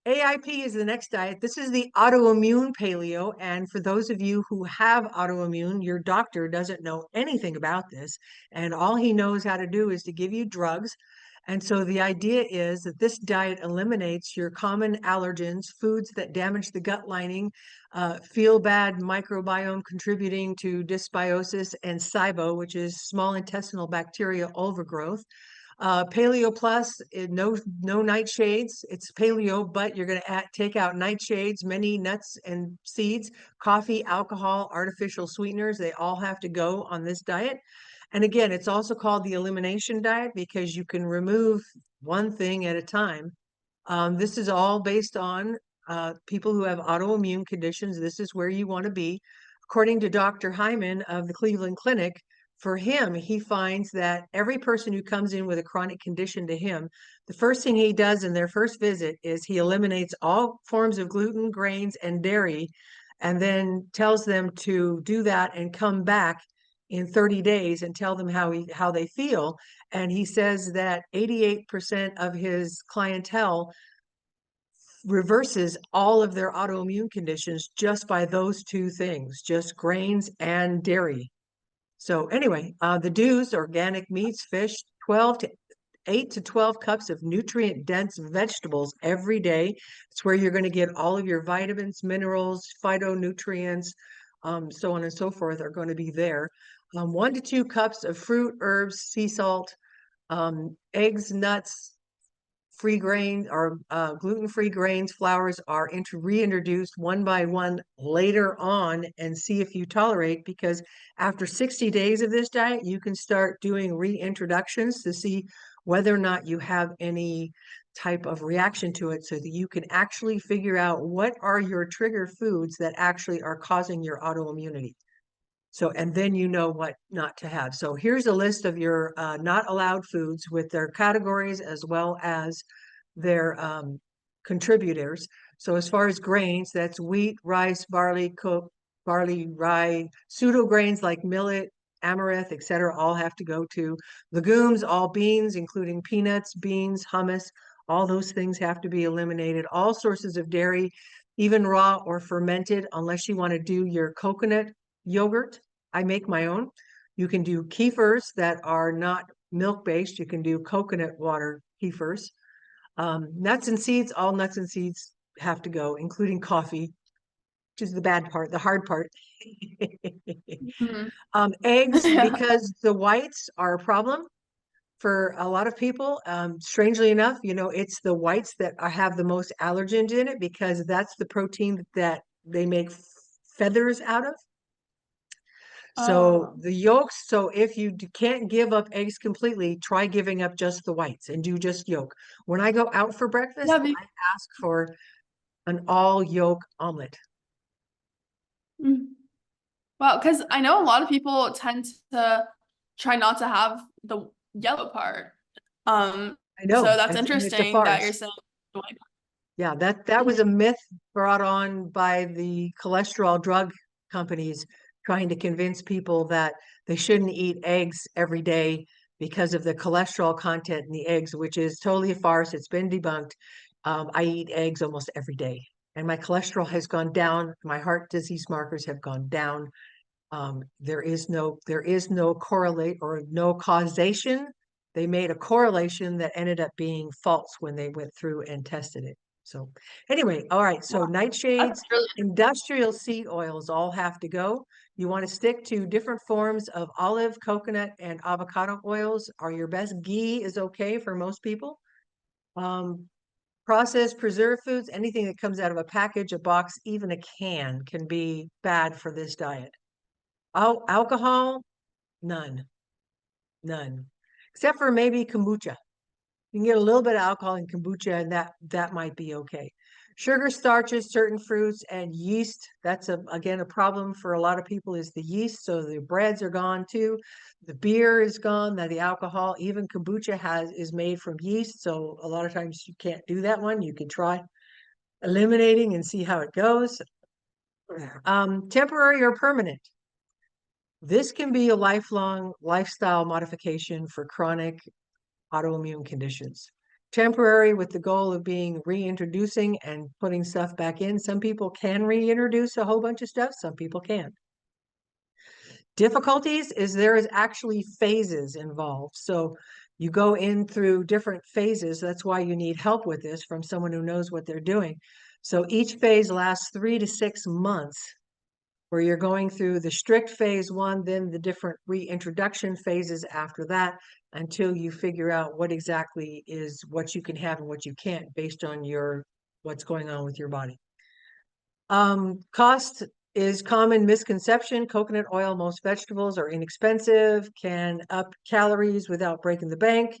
AIP is the next diet. This is the autoimmune paleo. And for those of you who have autoimmune, your doctor doesn't know anything about this. And all he knows how to do is to give you drugs. And so the idea is that this diet eliminates your common allergens, foods that damage the gut lining, feel bad microbiome contributing to dysbiosis, and SIBO, which is small intestinal bacteria overgrowth. Paleo plus, no nightshades. It's paleo, but you're going to take out nightshades, many nuts and seeds, coffee, alcohol, artificial sweeteners. They all have to go on this diet. And again, it's also called the elimination diet because you can remove one thing at a time. This is all based on people who have autoimmune conditions. This is where you want to be. According to Dr. Hyman of the Cleveland Clinic, for him, he finds that every person who comes in with a chronic condition to him, the first thing he does in their first visit is he eliminates all forms of gluten, grains, and dairy, and then tells them to do that and come back in 30 days and tell them how they feel. And he says that 88% of his clientele reverses all of their autoimmune conditions just by those two things, just grains and dairy. So anyway, the do's: organic meats, fish, 8 to 12 cups of nutrient-dense vegetables every day. It's where you're going to get all of your vitamins, minerals, phytonutrients, so on and so forth are going to be there. 1 to 2 cups of fruit, herbs, sea salt, eggs, nuts, free grain or gluten-free grains, flours are reintroduced one by one later on, and see if you tolerate, because after 60 days of this diet, you can start doing reintroductions to see whether or not you have any type of reaction to it, so that you can actually figure out what are your trigger foods that actually are causing your autoimmunity. So, and then you know what not to have. So here's a list of your not allowed foods with their categories as well as their contributors. So as far as grains, that's wheat, rice, barley, rye, pseudo grains like millet, amaranth, etc., all have to go to. Legumes, all beans, including peanuts, beans, hummus, all those things have to be eliminated. All sources of dairy, even raw or fermented, unless you want to do your coconut yogurt. I make my own. You can do kefirs that are not milk-based. You can do coconut water kefirs. Nuts and seeds, all nuts and seeds have to go, including coffee, which is the bad part, the hard part. Eggs, because the whites are a problem for a lot of people. Strangely enough, it's the whites that have the most allergens in it, because that's the protein that they make feathers out of. So the yolks, so if you can't give up eggs completely, try giving up just the whites and do just yolk. When I go out for breakfast, Yeah, I ask for an all yolk omelet. Well, because I know a lot of people tend to try not to have the yellow part. I So know, that's and it's a interesting that you're farce. saying the white part. Yeah, that was a myth brought on by the cholesterol drug companies, trying to convince people that they shouldn't eat eggs every day because of the cholesterol content in the eggs, which is totally a farce. It's been debunked. I eat eggs almost every day, and my cholesterol has gone down. My heart disease markers have gone down. There is no correlate or no causation. They made a correlation that ended up being false when they went through and tested it. So anyway, all right. So Wow, nightshades, that's really industrial seed oils all have to go. You want to stick to different forms of olive, coconut, and avocado oils are your best. Ghee is okay for most people. Processed preserved foods, anything that comes out of a package, a box, even a can be bad for this diet. Alcohol, none, except for maybe kombucha. You can get a little bit of alcohol in kombucha, and that might be okay. Sugar, starches, certain fruits, and yeast. That's again a problem for a lot of people, is the yeast. So the breads are gone too. The beer is gone. Now the alcohol, even kombucha is made from yeast. So a lot of times you can't do that one. You can try eliminating and see how it goes. Temporary or permanent. This can be a lifelong lifestyle modification for chronic autoimmune conditions. temporary with the goal of being reintroducing and putting stuff back in. Some people can reintroduce a whole bunch of stuff, some people can't. Difficulties is there is actually phases involved. So you go in through different phases. That's why you need help with this from someone who knows what they're doing. So each phase lasts 3 to 6 months, where you're going through the strict phase one, then the different reintroduction phases after that, until you figure out what exactly is what you can have and what you can't based on what's going on with your body. Cost is common misconception. Coconut oil, most vegetables are inexpensive, can up calories without breaking the bank.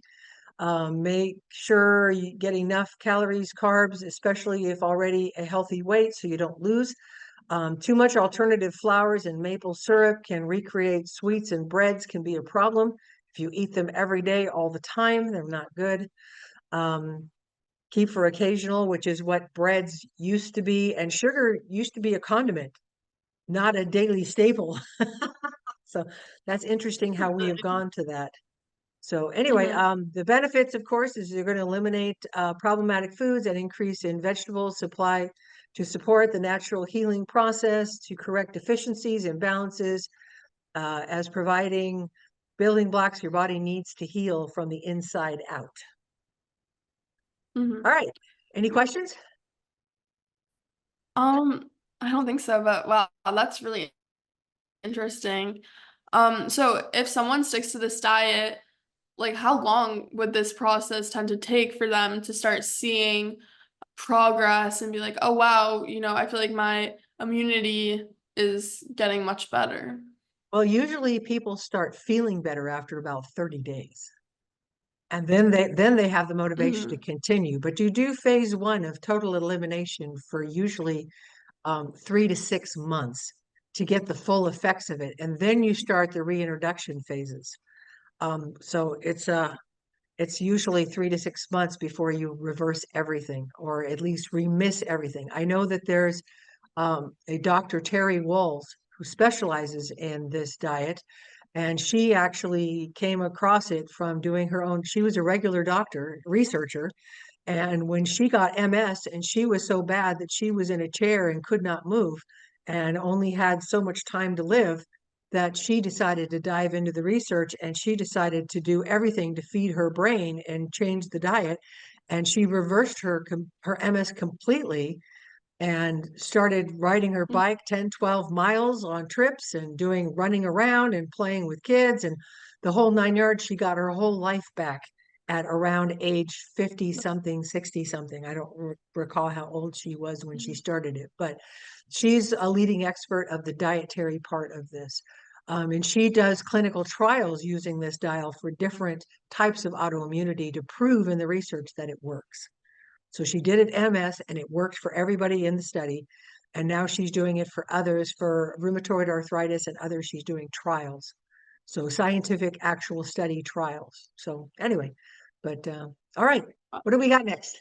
Make sure you get enough calories, carbs, especially if already a healthy weight, so you don't lose. Too much alternative flours and maple syrup can recreate sweets, and breads can be a problem. If you eat them every day, all the time, they're not good. Keep for occasional, which is what breads used to be, and sugar used to be a condiment, not a daily staple. So that's interesting how we have gone to that. So anyway, the benefits, of course, is you're going to eliminate problematic foods and increase in vegetable supply to support the natural healing process, to correct deficiencies, imbalances, as providing building blocks your body needs to heal from the inside out. All right. Any questions? I don't think so, but wow, that's really interesting. So if someone sticks to this diet, like how long would this process tend to take for them to start seeing progress and be like, oh wow, I feel like my immunity is getting much better? Well, usually people start feeling better after about 30 days. And then they have the motivation to continue. But you do phase one of total elimination for usually 3 to 6 months to get the full effects of it. And then you start the reintroduction phases. So it's usually 3 to 6 months before you reverse everything, or at least remiss everything. I know that there's a Dr. Terry Wahls who specializes in this diet, and she actually came across it from doing her own. She was a regular doctor, researcher, and when she got MS, and she was so bad that she was in a chair and could not move and only had so much time to live, that she decided to dive into the research, and she decided to do everything to feed her brain and change the diet. And she reversed her MS completely and started riding her bike 10, 12 miles on trips and running around and playing with kids and the whole 9 yards. She got her whole life back at around age 50 something, 60 something. I don't recall how old she was when she started it, but she's a leading expert of the dietary part of this. And she does clinical trials using this dial for different types of autoimmunity to prove in the research that it works. So she did it MS and it worked for everybody in the study. And now she's doing it for others for rheumatoid arthritis and others. She's doing trials. So scientific actual study trials. So anyway, but all right, what do we got next?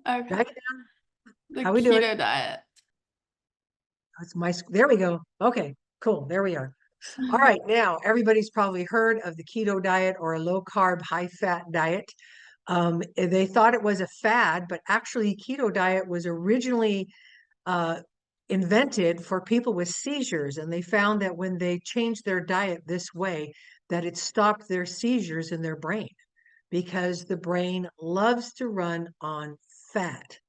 Okay. The How we doing? keto diet. There we go. Okay, cool. There we are. All right, now everybody's probably heard of the keto diet or a low carb, high fat diet. They thought it was a fad, but actually keto diet was originally invented for people with seizures. And they found that when they changed their diet this way, that it stopped their seizures in their brain, because the brain loves to run on fat.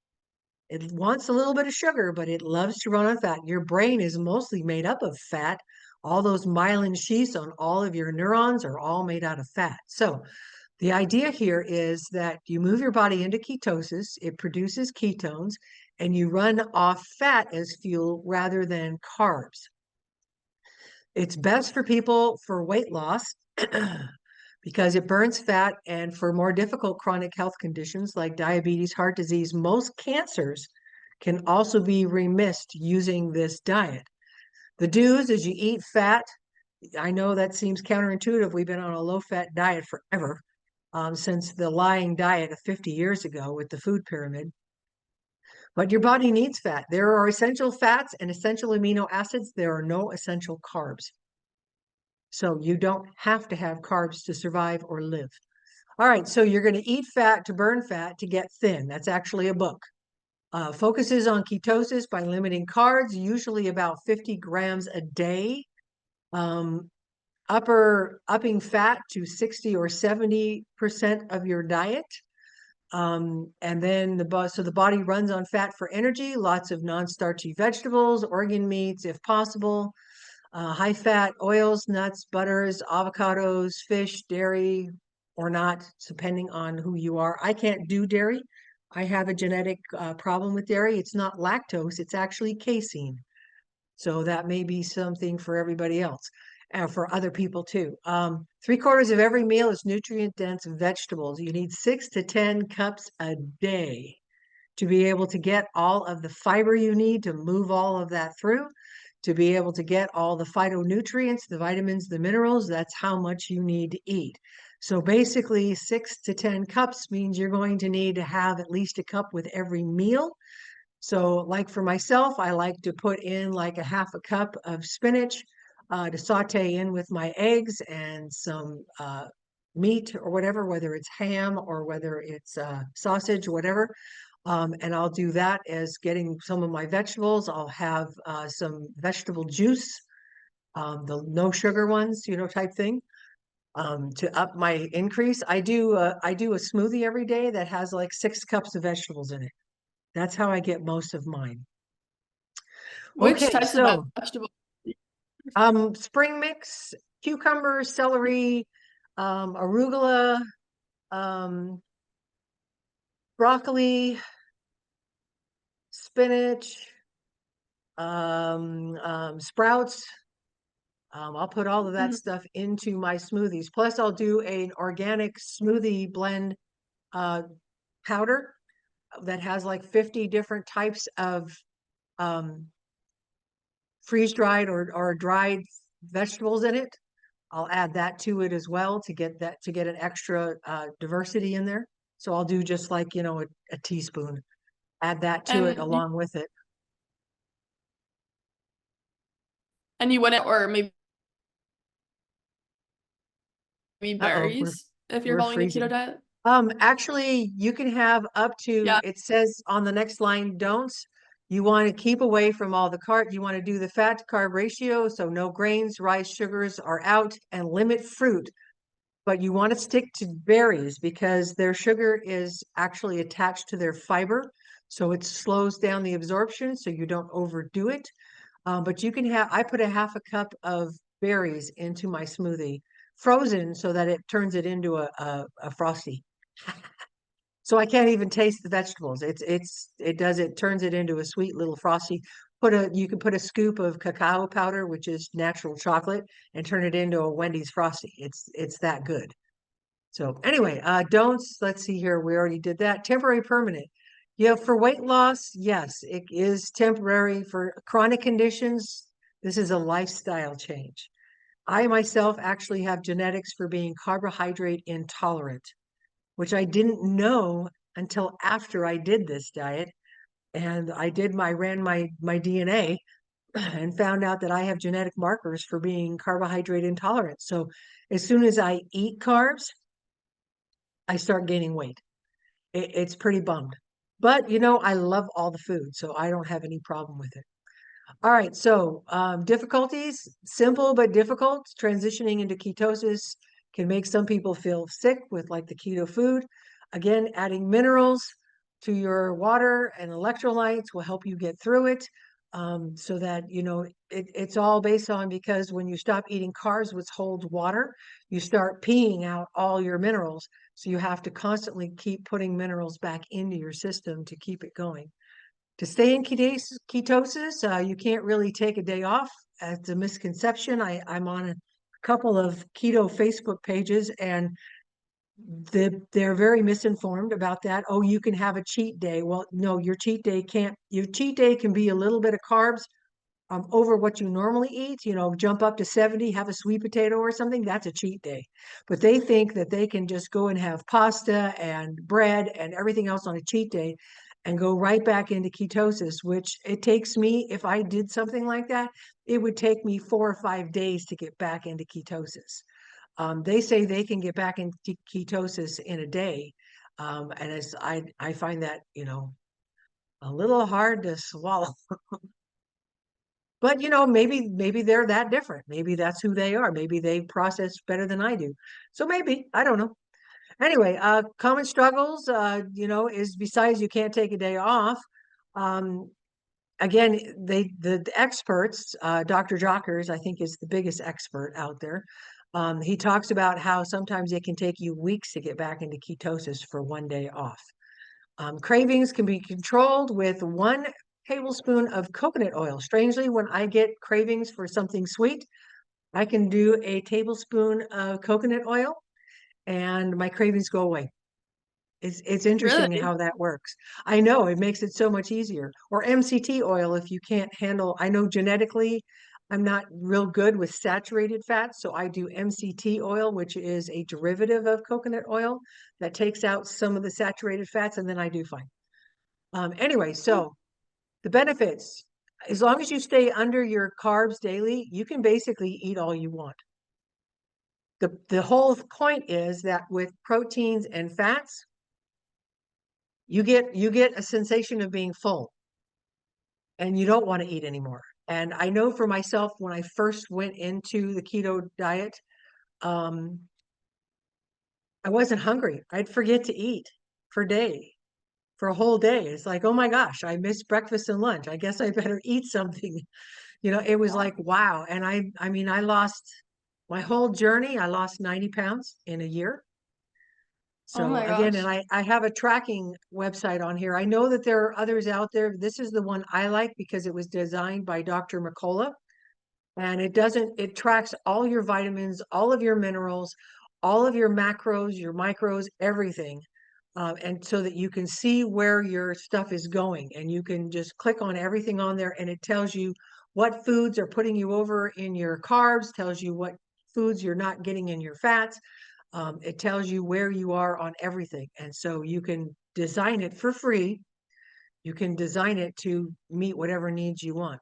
It wants a little bit of sugar, but it loves to run on fat. Your brain is mostly made up of fat. All those myelin sheaths on all of your neurons are all made out of fat. So the idea here is that you move your body into ketosis, it produces ketones, and you run off fat as fuel rather than carbs. It's best for people for weight loss because it burns fat, and for more difficult chronic health conditions like diabetes, heart disease, most cancers can also be remissed using this diet. The do's is you eat fat. I know that seems counterintuitive. We've been on a low-fat diet forever, since the lying diet of 50 years ago with the food pyramid. But your body needs fat. There are essential fats and essential amino acids. There are no essential carbs. So you don't have to have carbs to survive or live. All right, so you're going to eat fat to burn fat to get thin. That's actually a book. Focuses on ketosis by limiting carbs, usually about 50 grams a day. Upping fat to 60 or 70% of your diet. And then the body runs on fat for energy, lots of non-starchy vegetables, organ meats, if possible, high fat oils, nuts, butters, avocados, fish, dairy, or not, depending on who you are. I can't do dairy. I have a genetic problem with dairy. It's not lactose, it's actually casein. So that may be something for everybody else, and for other people too. 3/4 of every meal is nutrient-dense vegetables. You need 6 to 10 cups a day to be able to get all of the fiber you need to move all of that through, to be able to get all the phytonutrients, the vitamins, the minerals. That's how much you need to eat. So basically 6 to 10 cups means you're going to need to have at least a cup with every meal. So like for myself, I like to put in like a half a cup of spinach to saute in with my eggs and some meat or whatever, whether it's ham or whether it's sausage or whatever. And I'll do that as getting some of my vegetables. I'll have some vegetable juice, the no sugar ones, type thing, to up my increase. I do a smoothie every day that has like 6 cups of vegetables in it. That's how I get most of mine. Which Okay, types of so vegetables? spring mix, cucumber, celery, arugula, um, broccoli, spinach, sprouts. I'll put all of that Mhm. stuff into my smoothies. Plus, I'll do an organic smoothie blend powder that has like 50 different types of um, freeze-dried or dried vegetables in it. I'll add that to it as well to get an extra diversity in there. So I'll do just like, a teaspoon, add that to it And you, along with it. and you wouldn't, or maybe Uh-oh, berries if you're we're following a keto freezing. diet. Actually, you can have up to, Yeah. it says on the next line, don'ts. You want to keep away from all the carb. You want to do the fat to carb ratio. So no grains, rice, sugars are out, and limit fruit. But you want to stick to berries because their sugar is actually attached to their fiber. So it slows down the absorption so you don't overdo it. But you can I put a half a cup of berries into my smoothie, frozen so that it turns it into a frosty. So I can't even taste the vegetables. It turns it into a sweet little frosty. You can put a scoop of cacao powder, which is natural chocolate, and turn it into a Wendy's frosty. It's that good. So anyway, don'ts, let's see here. We already did that. Temporary, permanent. Yeah, for weight loss, yes, it is temporary. For chronic conditions, this is a lifestyle change. I myself actually have genetics for being carbohydrate intolerant, which I didn't know until after I did this diet. And ran my DNA and found out that I have genetic markers for being carbohydrate intolerant. So as soon as I eat carbs, I start gaining weight. It's pretty bummed. But I love all the food, so I don't have any problem with it. All right, so difficulties, simple but difficult. Transitioning into ketosis can make some people feel sick with like the keto food. Again, adding minerals to your water and electrolytes will help you get through it. So that, it's all based on, because when you stop eating carbs, which holds water, you start peeing out all your minerals. So you have to constantly keep putting minerals back into your system to keep it going. To stay in ketosis, you can't really take a day off. It's a misconception. I'm on a couple of keto Facebook pages, and they're very misinformed about that. Oh, you can have a cheat day. Well, no, your cheat day can be a little bit of carbs over what you normally eat, jump up to 70, have a sweet potato or something, that's a cheat day. But they think that they can just go and have pasta and bread and everything else on a cheat day and go right back into ketosis, which it takes me, if I did something like that, it would take me 4 or 5 days to get back into ketosis. They say they can get back into ketosis in a day. And I find that, a little hard to swallow. But maybe they're that different. Maybe that's who they are. Maybe they process better than I do. So maybe, I don't know. Anyway, common struggles, is besides you can't take a day off. Um, Again, the experts, Dr. Jockers, I think is the biggest expert out there. He talks about how sometimes it can take you weeks to get back into ketosis for one day off. Cravings can be controlled with 1 tablespoon of coconut oil. Strangely, when I get cravings for something sweet, I can do a tablespoon of coconut oil and my cravings go away. It's interesting Really? how that works. I know it makes it so much easier. Or MCT oil if you can't handle, I know genetically I'm not real good with saturated fats, so I do MCT oil, which is a derivative of coconut oil that takes out some of the saturated fats, and then I do fine. Anyway, so the benefits, as long as you stay under your carbs daily, you can basically eat all you want. The whole point is that with proteins and fats, you get a sensation of being full and you don't want to eat anymore. And I know for myself, when I first went into the keto diet, um, I wasn't hungry. I'd forget to eat for for a whole day. It's like, oh my gosh, I missed breakfast and lunch. I guess I better eat something. It was like, wow. And I mean, I lost my whole journey. I lost 90 pounds in a year. Oh So my again, and gosh. I have a tracking website on here. I know that there are others out there. This is the one I like because it was designed by Dr. McCullough. And it tracks all your vitamins, all of your minerals, all of your macros, your micros, everything. And so that you can see where your stuff is going. And you can just click on everything on there and it tells you what foods are putting you over in your carbs, tells you what foods you're not getting in your fats. It tells you where you are on everything. And so you can design it for free. You can design it to meet whatever needs you want.